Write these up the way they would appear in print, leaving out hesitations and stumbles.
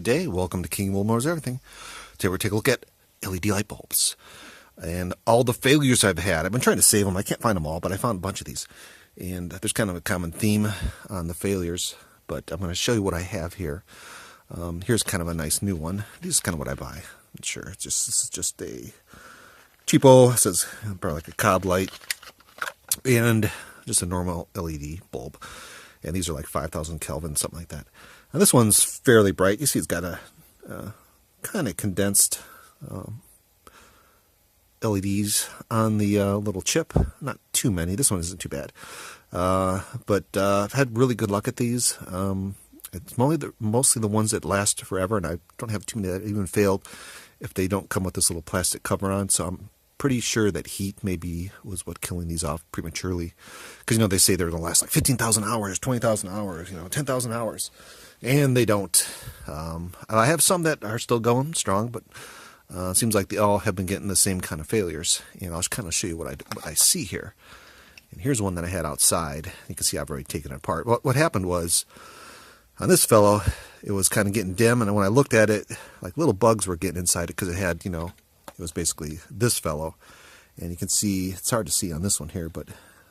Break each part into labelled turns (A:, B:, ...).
A: day. Welcome to King Wilmore's Everything. Today we're going to take a look at LED light bulbs and all the failures I've had. I've been trying to save them. I can't find them all, but I found a bunch of these. And there's kind of a common theme on the failures, but I'm going to show you what I have here. Here's kind of a nice new one. This is kind of what I buy. Sure, this is just a cheapo. It says probably like a cob light and just a normal LED bulb. And these are like 5,000 Kelvin, something like that. And this one's fairly bright. You see it's got a kind of condensed LEDs on the little chip. Not too many. This one isn't too bad. But I've had really good luck at these. It's mostly the ones that last forever, and I don't have too many that even failed if they don't come with this little plastic cover on. So I'm pretty sure that heat maybe was what killing these off prematurely. Because, they say they're going to last like 15,000 hours, 20,000 hours, 10,000 hours. And they don't. I have some that are still going strong, but it seems like they all have been getting the same kind of failures. And I'll just kind of show you what I see here. And here's one that I had outside. You can see I've already taken it apart. What happened was, on this fellow, it was kind of getting dim, and when I looked at it, like little bugs were getting inside it because it had, it was basically this fellow. And you can see, it's hard to see on this one here, but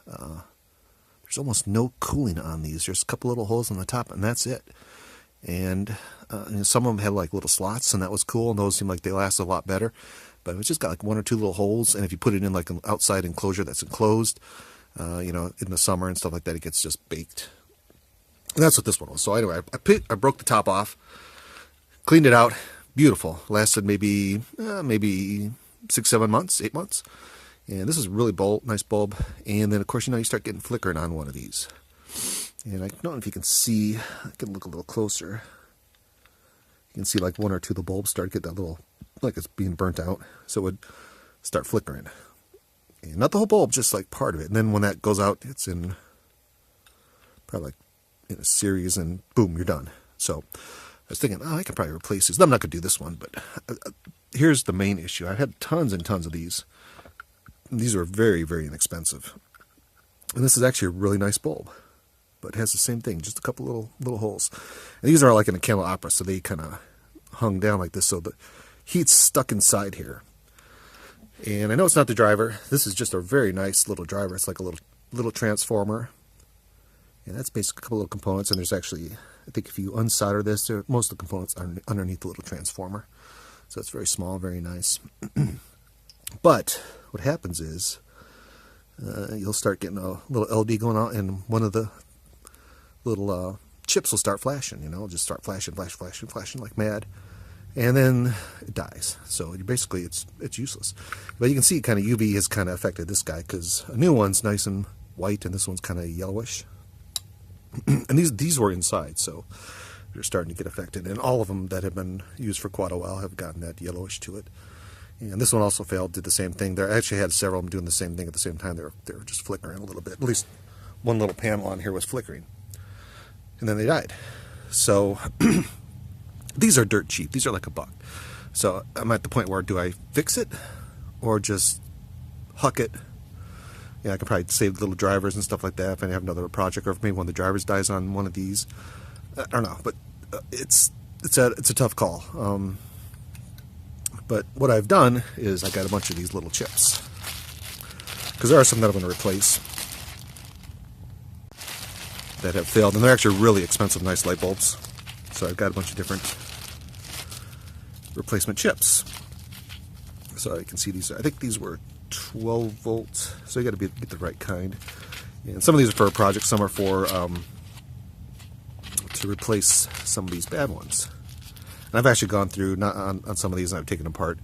A: there's almost no cooling on these. There's a couple little holes on the top, and that's it. And some of them had like little slots, and that was cool, and those seemed like they lasted a lot better. But it's just got like one or two little holes, and if you put it in like an outside enclosure that's enclosed, in the summer and stuff like that, it gets just baked. And that's what this one was. So anyway, I broke the top off, cleaned it out, beautiful. Lasted maybe 6, 7 months, 8 months. And this is a really nice bulb. And then of course, you start getting flickering on one of these. And I don't know if you can see, I can look a little closer. You can see like one or two of the bulbs start to get that little, like it's being burnt out. So it would start flickering. And not the whole bulb, just like part of it. And then when that goes out, it's in probably like in a series, and boom, you're done. So I was thinking, I can probably replace these. I'm not going to do this one, but here's the main issue. I've had tons and tons of these. And these are very, very inexpensive. And this is actually a really nice bulb, but it has the same thing, just a couple little holes. And these are like in a candelabra, so they kind of hung down like this, so the heat's stuck inside here. And I know it's not the driver. This is just a very nice little driver. It's like a little transformer. And that's basically a couple little components, and there's actually, I think if you unsolder this, most of the components are underneath the little transformer. So it's very small, very nice. But what happens is you'll start getting a little LD going out, and one of the little chips will start flashing, it'll just start flashing like mad. And then it dies. So basically it's useless. But you can see kind of UV has kind of affected this guy, because a new one's nice and white, and this one's kind of yellowish. And these were inside, so they're starting to get affected. And all of them that have been used for quite a while have gotten that yellowish to it. And this one also failed, did the same thing. There actually had several of them doing the same thing at the same time. They were just flickering a little bit. At least one little panel on here was flickering. And then they died. So these are dirt cheap. These are like $1. So I'm at the point where, do I fix it or just huck it? I could probably save little drivers and stuff like that if I have another project, or if maybe one of the drivers dies on one of these. I don't know, but it's a tough call. But what I've done is I got a bunch of these little chips, because there are some that I'm going to replace that have failed, and they're actually really expensive, nice light bulbs. So I've got a bunch of different replacement chips. So you can see these. I think these were 12 volts, so you got to get the right kind. And some of these are for a project, some are for to replace some of these bad ones. And I've actually gone through on some of these, and I've taken apart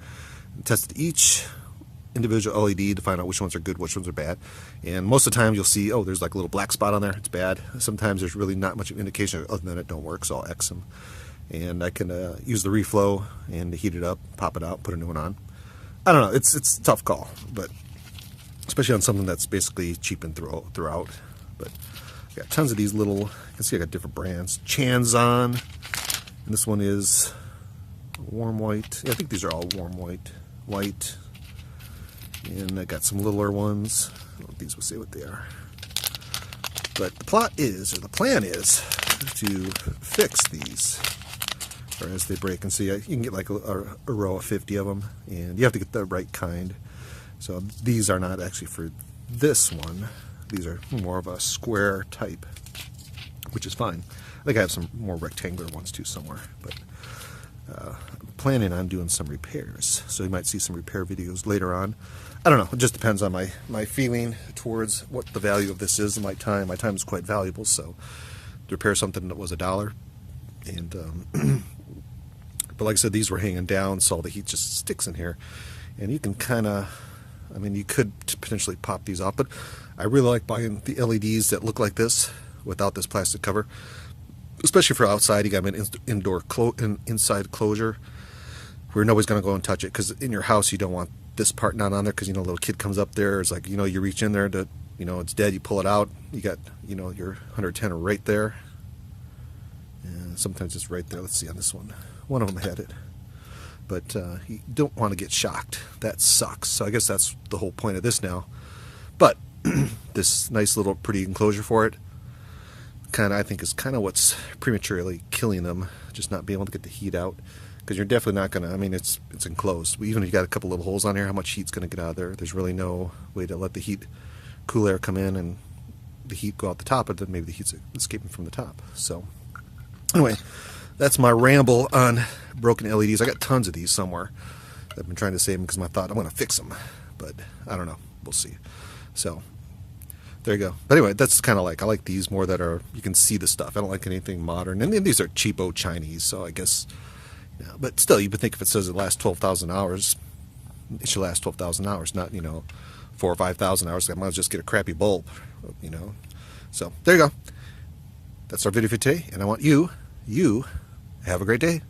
A: and tested each individual LED to find out which ones are good, which ones are bad. And most of the time you'll see, there's like a little black spot on there, it's bad. Sometimes there's really not much of an indication other than it don't work, so I'll X them. And I can use the reflow and heat it up, pop it out, put a new one on. I don't know, it's a tough call, but especially on something that's basically cheap and throughout. But I got tons of these little, you can see I got different brands. Chanzon, and this one is warm white. Yeah, I think these are all warm white. And I got some littler ones. I don't know if these will say what they are. But the plan is to fix these or as they break. And see, you can get like a row of 50 of them, and you have to get the right kind. So these are not actually for this one. These are more of a square type, which is fine. I think I have some more rectangular ones too somewhere, but I'm planning on doing some repairs. So you might see some repair videos later on. I don't know. It just depends on my feeling towards what the value of this is and my time. My time is quite valuable, so to repair something that was $1, and but like I said, these were hanging down, so all the heat just sticks in here, and you can kind of, I mean, you could potentially pop these off, but I really like buying the LEDs that look like this without this plastic cover, especially for outside. You got an inside closure where nobody's going to go and touch it, because in your house you don't want this part not on there, because, you know, a little kid comes up there, it's like, you know, you reach in there to, you know, it's dead, you pull it out, you got, you know, your 110 right there, and sometimes it's right there. Let's see on this one of them had it, but you don't want to get shocked. That sucks. So I guess that's the whole point of this now. But this nice little pretty enclosure for it, kind of, I think, is kind of what's prematurely killing them, just not being able to get the heat out. Because you're definitely not going to, I mean, it's enclosed. Even if you got a couple little holes on here, how much heat's going to get out of there? There's really no way to let the heat, cool air come in and the heat go out the top, but then maybe the heat's escaping from the top. So anyway, that's my ramble on broken LEDs. I got tons of these somewhere. I've been trying to save them because I thought I'm going to fix them, but I don't know. We'll see. So there you go. But anyway, that's kind of like, I like these more that are, you can see the stuff. I don't like anything modern. And then these are cheapo Chinese, so I guess, you know, but still, you would think if it says it lasts 12,000 hours, it should last 12,000 hours, not, you know, 4,000 or 5,000 hours. I might as well just get a crappy bulb, you know. So there you go. That's our video for today, and I want you have a great day.